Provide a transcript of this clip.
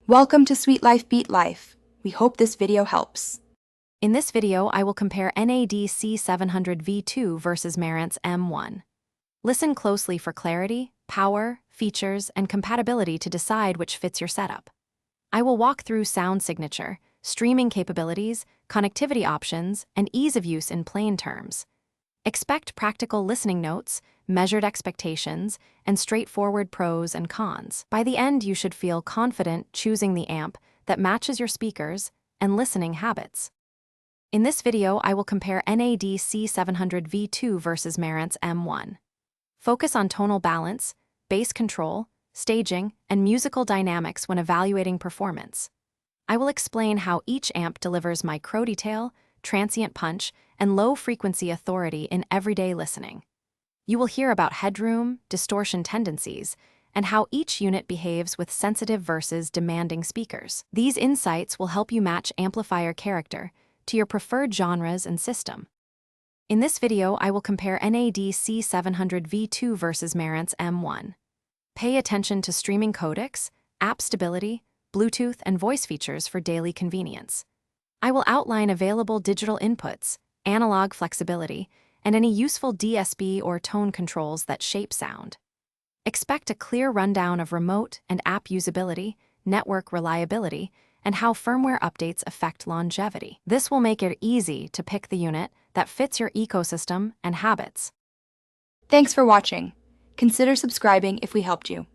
Welcome to Sweet Life Beat Life. We hope this video helps. In this video, I will compare Nad C700 V2 versus Marantz M1. Listen closely for clarity, power, features, and compatibility to decide which fits your setup. I will walk through sound signature, streaming capabilities, connectivity options, and ease of use in plain terms. Expect practical listening notes, measured expectations, and straightforward pros and cons. By the end, you should feel confident choosing the amp that matches your speakers and listening habits. In this video, I will compare Nad C700 V2 versus Marantz M1. Focus on tonal balance, bass control, staging, and musical dynamics when evaluating performance. I will explain how each amp delivers micro detail, transient punch, and low-frequency authority in everyday listening. You will hear about headroom, distortion tendencies, and how each unit behaves with sensitive versus demanding speakers. These insights will help you match amplifier character to your preferred genres and system. In this video, I will compare Nad C700 V2 versus Marantz M1. Pay attention to streaming codecs, app stability, Bluetooth, and voice features for daily convenience. I will outline available digital inputs, analog flexibility, and any useful DSP or tone controls that shape sound. Expect a clear rundown of remote and app usability, network reliability, and how firmware updates affect longevity. This will make it easy to pick the unit that fits your ecosystem and habits. Thanks for watching. Consider subscribing if we helped you.